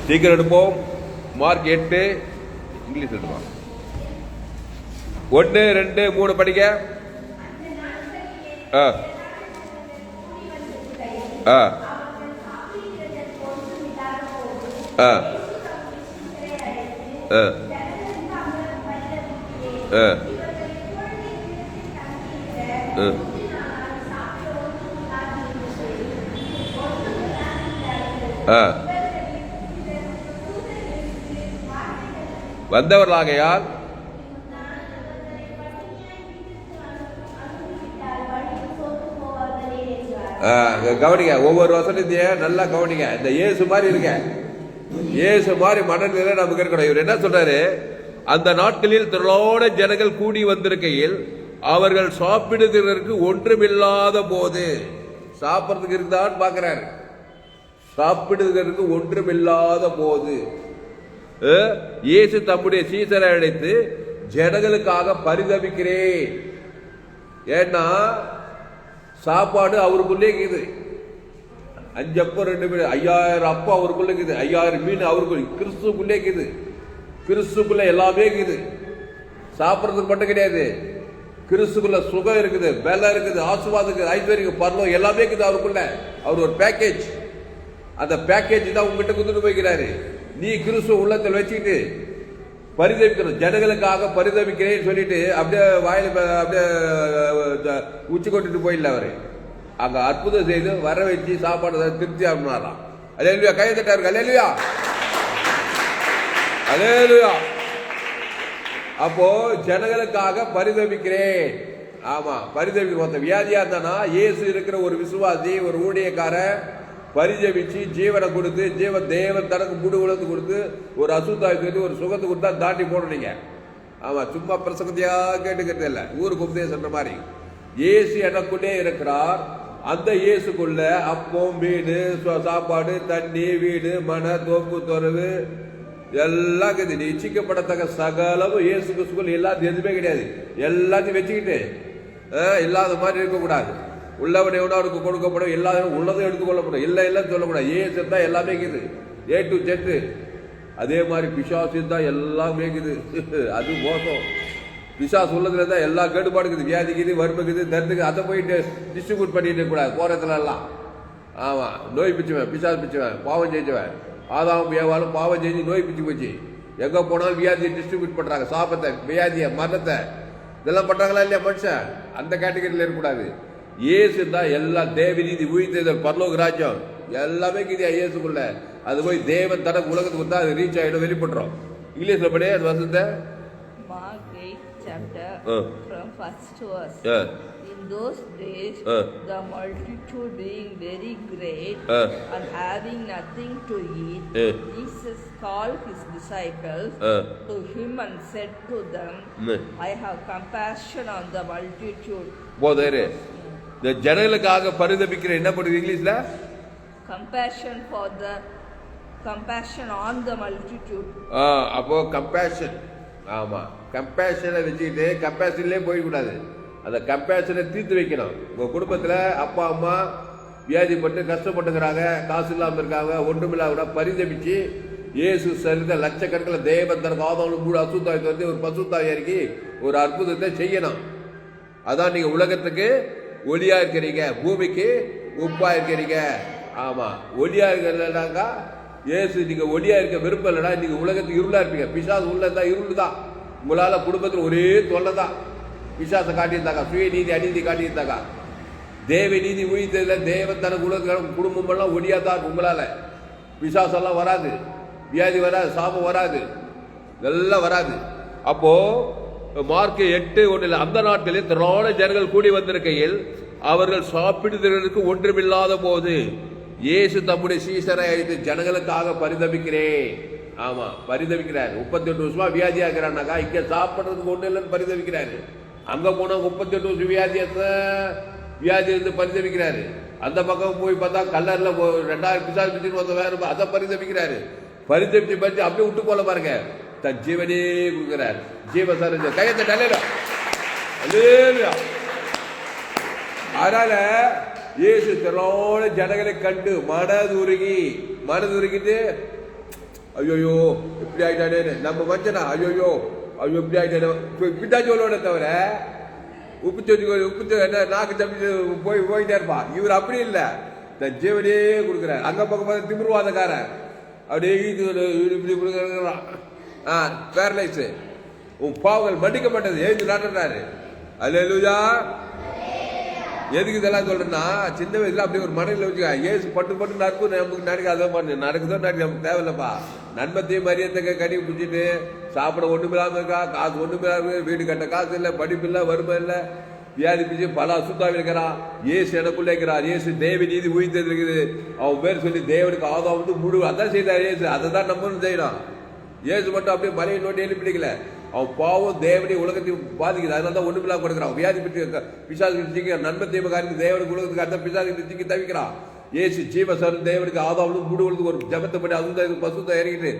சீக்கிரம் எடுப்போம். Mark 8 English எடுப்போம். 1 2 3 படிக்க. வந்தவர்களாகையால் கவனிங்க, ஒவ்வொரு வசனத்தையும் நல்லா கவனிங்க. இந்த இயேசு மாதிரி இருக்க, இயேசு மாதிரி மனநிலை நமக்கு இருக்கணும். இவர் என்ன சொல்றாரு? அந்த நாட்களில் திரளோட ஜனங்கள் கூடி வந்திருக்கையில் அவர்கள் சாப்பிடுவதற்கு ஒன்றுமில்லாத போது, சாப்பிட்றதுக்கு இருந்தான்னு பாக்குறாரு, சாப்பிடுவதற்கு ஒன்றுமில்லாத போது இயேசு தம்முடைய சீசரை அழைத்து ஜனங்களுக்காக பரிதபிக்கிறேன். ஏன்னா சாப்பாடு அவருக்குள்ளே இருக்குது. 5 அப்பம் 2 மீன், 5000 அப்பம் அவருக்குள்ள இருக்குது, 5000 மீன் அவருக்குள்ள, கிறிஸ்துக்குள்ளே இருக்குது. கிறிஸ்துக்குள்ள எல்லாமே இருக்குது. சாப்பிட்றதுக்கு மட்டும் கிடையாது, கிறிஸ்துக்குள்ள சுகம் இருக்குது, பலம் இருக்குது, ஆசீர்வாதம் இருக்குது, ஐஸ்வர்யம், பரலோகம் எல்லாமே இருக்குது அவருக்குள்ள. அவர் ஒரு பேக்கேஜ். அந்த பேக்கேஜ் தான் உங்ககிட்ட கொடுத்துட்டு போய்க்கிறாரு. நீ கிறிஸ்துவ உள்ளத்தில் வச்சுக்கிட்டு பரிதவிக்கணும். ஜனங்களுக்காக பரிதவிக்கிறேன்னு சொல்லிட்டு அப்படியே வாயில அப்படியே உச்சி கொண்டுட்டு போயிடல. அவரு அங்க அற்புதம் செய்து வர வச்சு சாப்பாடு திருப்தி ஆகணும். அல்லேலூயா, கை தட்டாரு. அல்லேலூயா, அல்லேலூயா. அப்போ ஜனங்களுக்காக பரிதவிக்கிறேன். ஆமா, பரிதவிக்கிற வியாதியா இருந்தானா இயேசு இருக்கிற ஒரு விசுவாசி, ஒரு ஊழியக்கார பரிஜபிச்சு ஜீவனை கொடுத்து தேவன் தனக்கு முடு உலகத்து கொடுத்து ஒரு அசுத்தாய் ஒரு சுகத்தை கொடுத்தா தாண்டி போனீங்க. ஆமா, சும்மா பிரசங்கத்தையா கேட்டுக்கிறது இல்லை, ஊருக்கு உபதேசம் மாதிரி. இயேசு எனக்குள்ளே இருக்கிறார். அந்த இயேசுக்குள்ள அப்பம், வீடு, சாப்பாடு, தண்ணி, வீடு, மன, தோப்பு, தொரவு எல்லாம் இருக்குது. நீ இச்சிக்கப்படத்தக்க சகலமும் இயேசு கிறிஸ்துக்குள்ள எல்லாத்தையும் எதுவுமே கிடையாது. எல்லாத்தையும் வச்சுக்கிட்டு இல்லாத மாதிரி இருக்கக்கூடாது. உள்ளவன் எவனவனுக்கு கொடுக்கப்படும், எல்லாரும் உள்ளதும் எடுத்துக்கொள்ளப்படும். இல்லை இல்லைன்னு சொல்லக்கூடாது. ஏசு தான் எல்லாமே இருக்குது, A to Z. அதே மாதிரி பிசாசு தான் எல்லாமே இருக்குது. அது மோசம். பிசாசு உள்ளதுல தான் எல்லா கேடுபாடு இருக்குது, வியாதிக்குது, வறுமைக்குது, தருதுக்கு. அதை போயிட்டு டிஸ்ட்ரிபியூட் பண்ணிட்டு கூடாது போறதுல எல்லாம். ஆமா, நோய் பிச்சுவேன், பிசாசு பிச்சுவேன், பாவம் செஞ்சுவேன். ஆதாம் ஏவாலும் பாவம் செஞ்சு நோய் பிச்சு போச்சு. எங்க போனாலும் வியாதியை டிஸ்ட்ரிபியூட் பண்றாங்க. சாபத்தை, வியாதியை, மரணத்தை இதெல்லாம் பண்றாங்களா இல்லையா மனுஷன்? அந்த கேட்டகரியில் இருக்கக்கூடாது. இயேசு தான் எல்லா தேவ நீதி, உயிர்த்தெழுதல், பரலோக ராஜ்யம் எல்லாமே கிதியா இயேசுக்குள்ள. அது போய் தேவன் தனக்கு உலகத்துக்கு வந்தா அது ரீச் ஆயிடும், வெளிப்பட்டுரும். இங்கிலீஷ்ல படி அது வசந்த Mark 8 chapter from first verse. In those days the multitude being very great and having nothing to eat, Jesus called his disciples to him and said to them, I have compassion on the multitude. போதேரே, இந்த ஜனங்களுக்காக பரிதபிக்கிற என்ன பண்ணுது இங்கிலீஷ்ல? Compassion on the multitude. அப்போ compassion. ஆமா, கம்பேஷனை வச்சுக்கிட்டு கம்பேஷன்லேயே போயிடக்கூடாது. அந்த கம்பேஷனை தீர்த்து வைக்கணும். உங்க குடும்பத்துல அப்பா அம்மா வியாதிப்பட்டு கஷ்டப்பட்டுக்கிறாங்க, காசு இல்லாமல் இருக்காங்க, ஒன்றுமில்லாத பரிதபிச்சு இயேசு சரிந்த லட்சக்கணக்கில் தேவன் தனக்கு ஆதாரம் மூணு அசுத்தாயத்தை வந்து ஒரு பசுத்தாய் இறக்கி ஒரு அற்புதத்தை செய்யணும். அதான் நீங்க உலகத்துக்கு ஒளியா இருக்கிறீங்க, பூமிக்கு உப்பா இருக்கிறீங்க. ஆமா, ஒளியா இருக்கிறாக்கா ஏசு நீங்க ஒளியா இருக்க விருப்பம் இல்லைனா நீங்க உலகத்துக்கு இருளா இருப்பீங்க. பிசாசு உள்ளதா இருள் தான். உங்களால குடும்பத்தில் ஒரே தொல்லை தான். பிசாசை காட்டியிருந்தாக்கா, சுய நீதி அநீதி காட்டியிருந்தாக்கா, தேவ நீதி உயிர்த்ததுல தேவன் தனக்கு உலக குடும்பம் எல்லாம் ஒளியா தான். உங்களால பிசாசெல்லாம் வராது, வியாதி வராது, சாபம் வராது, இதெல்லாம் வராது. அப்போ மார்க் 8:1 அந்த நாட்களில் திரளான ஜனங்கள் கூடி வந்திருக்கையில் அவர்கள் சாப்பிடுவதற்கு ஒன்றுமில்லாத போது இயேசு தம்முடைய சீசரை அழைத்து ஜனங்களுக்காக பரிதபிக்கிறேன். ஆமா, பரிதபிக்கிறார். 38 வருஷமா வியாதியா இருக்கிறான்னாக்கா இங்க சாப்பிடுறதுக்கு ஒண்ணு இல்லைன்னு பரிதபிக்கிறாரு. அங்க போனா 38 வருஷம் வியாதி இருந்து பரிதபிக்கிறாரு. அந்த பக்கம் போய் பார்த்தா கல்லர்ல 2000 பிசாசு பிடிச்சிட்டு வந்த வேற அதை பரிதபிக்கிறாரு. பரிதபிச்சு பறிச்சு அப்படியே விட்டு போல பாருங்க, தன் ஜீவனே கொடுக்கிறார். ஜீவசார கையத்தை. அதனால இயேசு திரளான ஜனங்களை கண்டு மனதுருகிட்டு ஐயோ இப்படி ஆயிட்டானே நம்ம மனுஷனா ஐயோ இப்படி ஆயிட்டானே இப்படிதான் சொல்லுவோட தவிர உப்பு என்ன நாக்கு தப்பி போயிட்டே இருப்பா. இவர் அப்படி இல்லை, நான் ஜீவனே கொடுக்குறாரு. அங்க பக்கம் பார்த்து திமிர்வாதக்காரன் அப்படியே இப்படி கொடுக்குறான். பேரலைஸ், உன் பாவங்கள் மன்னிக்கப்பட்டது எழுந்து நாட்டுறாரு. அல்லேலூயா. எதுக்கு இதெல்லாம் சொல்றேன்னா, சின்ன வயசுல அப்படி ஒரு மனையில வச்சுக்க ஏசு பட்டு நடக்கும், நமக்கு நடக்காத நடக்குதோ நமக்கு தேவையில்லப்பா. நன்மத்தையும் மரியத்தை கடி பிடிச்சிட்டு சாப்பிட ஒண்ணுமில்லாம இருக்கா, காசு ஒண்ணுமில்லாம, வீடு கட்ட காசு இல்லை, படிப்பு இல்லை, வறுமை இல்லை, வியாதி பிடிச்சி பல அசுத்தாவில் இருக்கிறான். ஏசு எனக்குள்ள இருக்கிறார். ஏசு தேவ நீதி உயிர்த்தது இருக்குது. அவன் பேர் சொல்லி தேவனுக்கு ஆதம் வந்து முழு அதான் செய்தார் ஏசு. அதை தான் நம்மளும் செய்யணும். ஏசு மட்டும் அப்படியே மலையை நோண்டி எழுப்பிடிக்கல. அவன் பாவம் தேவனையும் உலகத்தையும் பாதிக்குது. அதனால தான் ஒண்ணுமில்லாம கொடுக்குறான். வியாதி பிடிச்சி பிசாசு நன்மை தீமை காரியம் தேவனுக்கு உலகத்துக்கு அந்த பிசாசு திக்கி தவிக்கிறான். ஏசு ஜீவசர் தேவனுக்கு ஆதாவுக்கு முழுவதுக்கு ஒரு ஜபத்தை பண்ணி அது பசுத்தை இறங்கிட்டு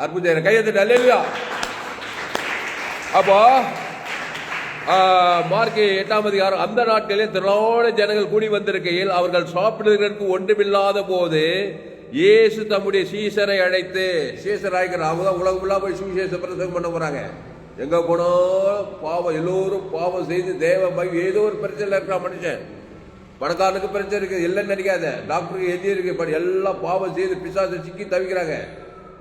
அற்புதம் கையெழுத்து. அல்லேலூயா. அப்போ மார்க் 8ஆம் அதிகாரம், அந்த நாட்களில் திரளான ஜனங்கள் கூடி வந்திருக்கையில் அவர்கள் சாப்பிடுவதற்கு ஒன்றுமில்லாத போது இயேசு தம்முடைய சீசரை அழைத்து, சீசர் அழைக்கிறார். அவங்க தான் உலகம் ஃபுல்லா போய் சுவிசேஷ பிரசங்கம் பண்ண போறாங்க. எங்க போனாலும் பாவம், எல்லோரும் பாவம் செய்து தேவ ஏதோ ஒரு பிரச்சனை இருக்கிற மனுஷன். பணக்காரனுக்கு பிரச்சனை இருக்கு, இல்லைன்னு நினைக்காத. டாக்டருக்கு எதி இருக்கு, எல்லாம் பாவம் செய்து பிசாசை சிக்கி தவிக்கிறாங்க.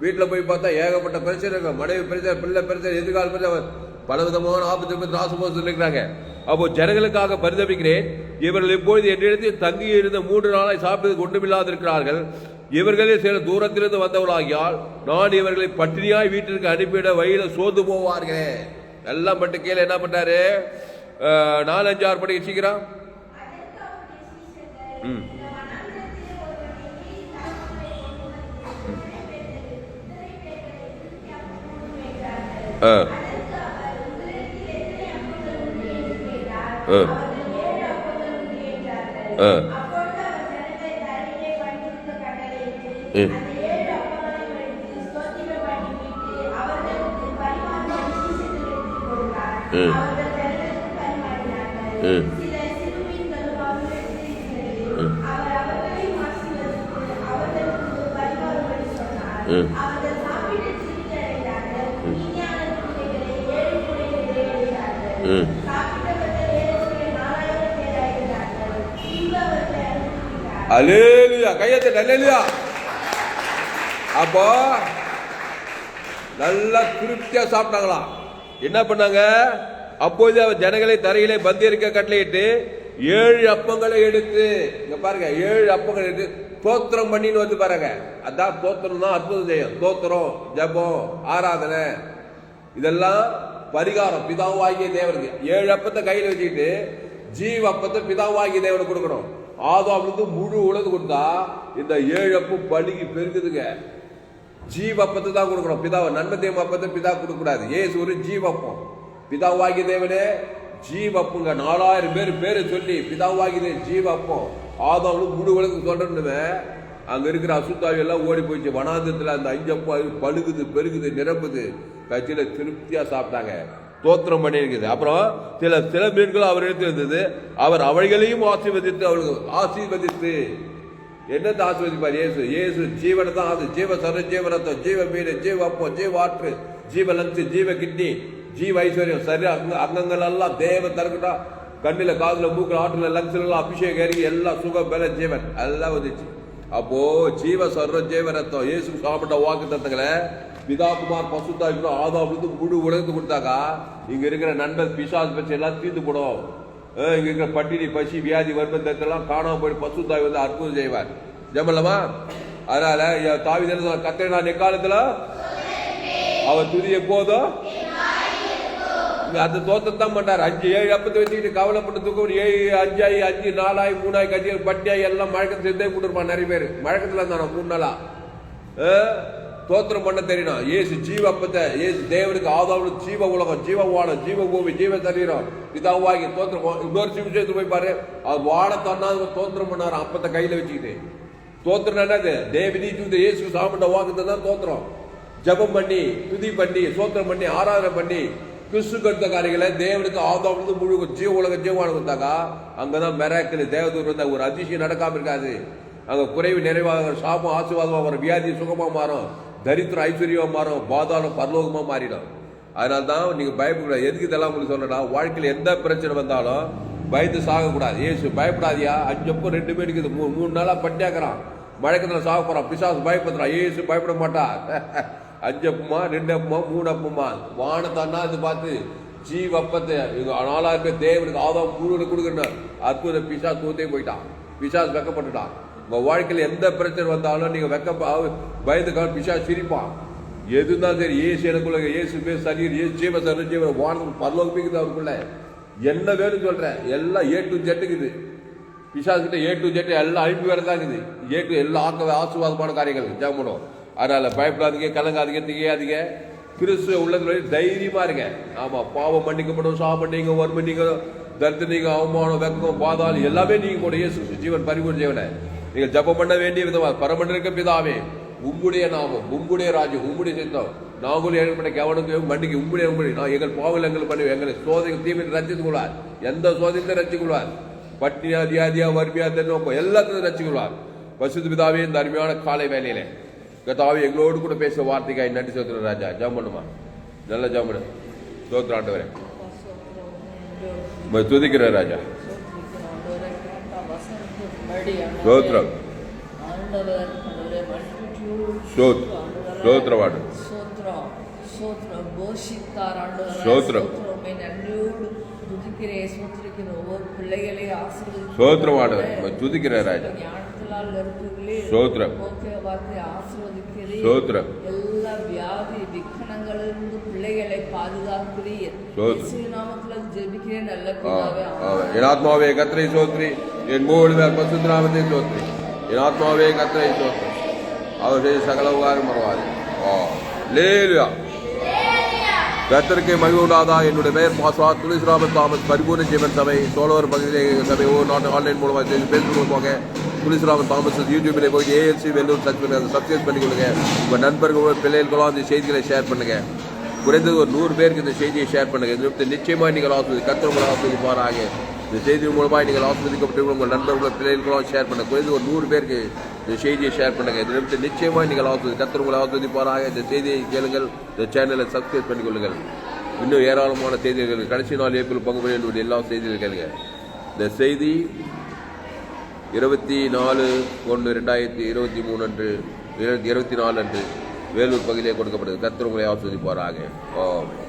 வீட்டில் போய் பார்த்தா ஏகப்பட்ட பிரச்சனை இருக்கு. மனைவி பிரச்சனை, பிள்ளை பிரச்சனை, எதிர்கால பிரச்சனை, பலவிதமான ஆபத்து நாசமோசம் இருக்கிறாங்க. அப்போ ஜனங்களுக்காக பரிதபிக்கிறேன். இவர்கள் இப்பொழுது என்னிடத்தில் தங்கி இருந்த 3 நாளாய் சாப்பிட்டு ஒன்றுமில்லாது இருக்கிறார்கள். இவர்களில் சில தூரத்திலிருந்து வந்தவர்களாகியால் நான் இவர்களை பட்டினியாய் வீட்டிற்கு அனுப்பிட வழியில சோர்ந்து போவார்கள். எல்லாம் பட்டு கீழே என்ன பண்றாரு, 4-5-6 படி சீக்கிரம். அல்லேலூயா. கையெழுத்து. அல்லேலூயா. அப்போ நல்லா திருப்தியா சாப்பிட்டாங்களாம். என்ன பண்ணாங்க, அப்போது அவர் ஜனங்களை தரையிலே பந்தியிருக்க கட்டளையிட்டு 7 அப்பங்களை எடுத்து, இங்க பாருங்க 7 அப்பங்களை எடுத்து தோத்திரம் பண்ணின்னு வந்து பாருங்க. அதான் தோத்திரம் தான் அற்புதம் செய்யும். தோத்திரம், ஜபம், ஆராதனை, இதெல்லாம் பரிகாரம் பிதாவாகிய தேவனுக்கு. 7 அப்பத்தை கையில் வச்சுக்கிட்டு ஜீவ அப்பத்தை பிதாவாகிய தேவனுக்கு கொடுக்கணும். ஆதாம்ல முழு உலகம் கொடுத்தா இந்த 7 அப்பம் பழுகி பெருக்குதுங்க. ஜீவப்பத்தை தான் கொடுக்கணும். பிதாவை நன்மை தேவ அப்பத்தை பிதா கொடுக்க கூடாது. ஏசு ஒரு ஜீவப்பம். பிதாவாகிய தேவனே ஜீவப்புங்க. 4000 பேரை சொல்லி பிதாவாகிய ஜீவப்பம் ஆதாம்ல முழு உலகம் சொல்றேன்னு அங்க இருக்கிற அசுத்தாவி எல்லாம் ஓடி போயிடுச்சு. வனாந்தத்துல அந்த 5 அப்பம் பழுகுது, பெருகுது, நிரப்புது. கட்சியில திருப்தியா சாப்பிட்டாங்க. தோத்திரம் பண்ணி இருக்குது. அப்புறம் சில மீன்களும் அவர் எடுத்து இருந்தது. அவர் அவர்களையும் ஆசீர்வதித்து, அவர்களுக்கு ஆசீர்வதித்து என்னத்தை ஆசீர்வதிப்பார் இயேசு. இயேசு ஜீவனை தான். அது ஜீவ சர, ஜீவரத்தம், ஜீவ மீன், ஜீவ அப்பம், ஜீவ ஆற்று, ஜீவ லங்கு, ஜீவ கிட்னி, ஜீவ ஐஸ்வர்யம், சரி அங்கங்கள் எல்லாம் தேவ தரக்கட்டா. கண்ணில, காதுல, மூக்குல, ஆற்றுல, லங்ஸ்ல எல்லாம் அபிஷேகம் ஏறி எல்லாம் சுகம் பெற ஜீவன் எல்லாம் வந்துச்சு. அப்போ ஜீவ சர்வ ஜீவரத்தம் இயேசு சாப்பிட்ட வாக்கு தத்தங்களை பிதா குமார் பசுத்தா ஆதாவுக்கு முழு உலகத்துக்கு கொடுத்தாக்கா இங்க இருக்கிற நண்பர் பிசாசு பற்றி எல்லாம் தீர்ந்து போடும். இங்க இருக்கிற பட்டினி, பசி, வியாதி, வர்மத்தெல்லாம் காணாம போய் பசுத்தாய் வந்து அற்புதம் செய்வார். ஜமல்லமா. அதனால தாவீது கர்த்தரை நான் எக்காலத்துல அவர் துதி எப்போதும் அந்த தோத்தம் தான் பண்ணார். 5-7 அப்பத்தை வச்சுக்கிட்டு கவலைப்பட்டு தூக்கம் 7, 5, 5, 4, 3 கட்சி பட்டியாய் எல்லாம் மழக்கத்தை சேர்ந்தே கூட்டிருப்பான். நிறைய பேர் மழக்கத்துல இருந்தான் 3 நாளா. தோத்திரம் பண்ண தெரியணும். ஏசு ஜீவ அப்பத்தை, ஏசு தேவனுக்கு ஆதாவுக்கு ஜீவ உலகம், ஜீவ வானம், ஜீவ பூமி, ஜீவ சரீரம் பிதாவாகி தோத்திரம். இன்னொரு சிவசேத்து போய் பாரு, அவர் வானத்தன்னா தோத்திரம் பண்ணாரு அப்பத்தை கையில வச்சுக்கிட்டு. தோத்திரம் என்னது, தேவதி தூது இயேசு சாப்பிட்ட வாக்குத்தை தான் தோத்திரம். ஜபம் பண்ணி, துதி பண்ணி, சோத்திரம் பண்ணி, ஆராதனை பண்ணி கிறிஸ்து கொடுத்த காரியங்களை தேவனுக்கு ஆதாமிலிருந்து முழு உலக ஜீவமான கொடுத்தாக்கா அங்கதான் மெராக்கிள் தேவதூர் வந்த ஒரு அதிசயம் நடக்காம இருக்காது. அங்க குறைவு நிறைவாக, சாபம் ஆசீர்வாதமா மாறும், வியாதி சுகமா மாறும், தரித்திரம் ஐஸ்வர்யமா மாறும், பாதாளம் பரலோகமா மாறிடும். அதனால்தான் நீங்க பயப்படக்கூடாது. எதுக்கு இதெல்லாம் உங்களுக்கு சொல்லணும்னா, வாழ்க்கையில் எந்த பிரச்சனை வந்தாலும் பயந்து சாகக்கூடாது. ஏசு பயப்படாதியா, 5 அப்பம் 2 மீன் இருக்குது, 3 நாளா பட்டியாக்குறான், மழைக்கத்துல சாக போறான், பிசாசு பயப்படுறான். ஏசு பயப்பட மாட்டா. 5 அப்பமா 2 அப்பமா 3 அப்பமா வானத்தானா இது பார்த்து ஜீவ அப்பத்தை 4000 பேர் தேவனுக்கு ஆதாம் முழுவதும் கொடுக்கணும். அற்புத பிசாசு தூத்தே போயிட்டான், பிசாசு வெக்கப்பட்டுட்டான். உங்க வாழ்க்கையில் எந்த பிரச்சனை வந்தாலும் நீங்க பயந்து பிசாசு சிரிப்பான். எது இருந்தாலும் சரி, ஏசு எனக்குள்ள, ஏசு பேர் சரீர், ஏசு ஜீவ சரீர் ஜீவ வானம் பரலோகம் பிக்குது அவருக்குள்ள. என்ன வேணும்னு சொல்றேன், எல்லாம் A to Z இருக்குது. பிசாசு கிட்ட A to Z எல்லாம் அனுப்பி வரதான் இருக்குது. A to எல்லா ஆசீர்வாதமான காரியங்கள் ஜெபம். அதனால பயப்படாதீங்க, கலங்காதீங்க, திகையாதீங்க. கிறிஸ்துவ உள்ளத்துல தைரியமா இருங்க. ஆமா, பாவம் மன்னிக்கப்படும், சாபம் நீங்க, வறுமை நீங்க, தரித்திரம் நீங்க, அவமானம், வெக்கம், பாதாளம் எல்லாமே நீங்க கூட இயேசு ஜீவன் பரிபூர்ண ஜீவனை நீங்கள் ஜெபம் பண்ண வேண்டிய விதமா, பரமண்டலிருக்க பிதாவே, உம்முடைய நாமம், உம்முடைய ராஜ்யம், உம்முடைய சித்தம், நாங்களும் ஏற்பட்ட கவனத்தையும் மன்னிக்கு, உம்முடைய நான் எங்கள் பாவங்கள் எங்கள் பண்ணி எங்களை சோதனை தீமையை ரச்சித்துக் கொள்வார். எந்த சோதனையும் ரச்சிக் கொள்வார். பட்டினியா, தியாதியா, வறுமையா, தென்னோக்கம் எல்லாத்தையும் ரச்சிக் கொள்வார். பரிசுத்த பிதாவே, இந்த அருமையான காலை வேலையில கர்த்தாவே எங்களோடு கூட பேச வார்த்தைக்காய் நன்றி செலுத்துறோம் ராஜா. ஜெபம் பண்ணுமா, நல்ல ஜெபம் பண்ணு. ஸ்தோத்திரம் ஆண்டவரே, துதிக்கிற ராஜா. ஸ்தோத்திரம், ஸ்தோத்திரவாடு, ஸ்தோத்திரம், ஸ்தோத்திரவாடு, துதிக்கிற ராஜா. ஸ்தோத்திரம், ஸ்தோத்திரம், எல்லா வியாதி விக்கனங்களிலிருந்து பிள்ளைகளை பாதுகாக்கிறீர். நாமத்தில் ஜெபிக்கிறேன் நல்ல பிதாவே. என் ஆத்மாவே கர்த்தரை ஸ்தோத்திரி, என் முழு பரிசுத்த நாமத்தை ஸ்தோத்திரி. என் ஆத்மாவே கர்த்தரை ஸ்தோத்திரி, அவர் செய்த சகல உபகாரம் மறவாது. அல்லேலூயா. கர்த்தருக்கு மகிமை உண்டாதா. என்னுடைய பெயர் பாஸ்வா துளசிராமன் தாமஸ், பரிபூர்ண ஜீவன் சபை, சோழவர் பகுதியில் சபை. ஒரு நாட்டு ஆன்லைன் மூலமாக பேசுறது மூலமாக துளசிராமன் தாமஸ் யூடியூபில் போய் ALC வெள்ளூர் சர்ச் பண்ணி அதை சப்ஸ்கிரைப் பண்ணிக்கொள்ளுங்க. உங்கள் நண்பர்கள் பிள்ளைகளுக்கெல்லாம் அந்த செய்திகளை ஷேர் பண்ணுங்க. குறைந்தது ஒரு 100 பேருக்கு இந்த செய்தியை ஷேர் பண்ணுங்க. இது நிச்சயமாக நீங்கள் கர்த்தர் உங்களை ஆஸ்வதிப்பாராக. இந்த செய்தி மூலமாக நீங்கள் ஆஸ்வதிக்கப்பட்டு உங்கள் நண்பர்கள் பிள்ளைகளுக்கெல்லாம் ஷேர் பண்ணுங்க. குறைந்தது ஒரு 100 பேருக்கு இந்த செய்தியை ஷேர் பண்ணுங்க. இது நிச்சயமாக நீங்கள் கர்த்தர் உங்களை ஆஸ்வதிப்பாராக. இந்த செய்தியை கேளுங்கள், இந்த சேனலை சப்ஸ்கிரைப் பண்ணிக்கொள்ளுங்கள். இன்னும் ஏராளமான செய்திகள் கடைசி நாள் ஏப்ரல் பங்கு பெற எல்லா செய்திகளும் கேளுங்க. இந்த செய்தி 24/1/2023 அன்று 24 அன்று வேலூர் பகுதியிலே கொடுக்கப்பட்டது. கர்த்தர் உங்களை ஆஸ்வதிப்பாராக. ஆமென்.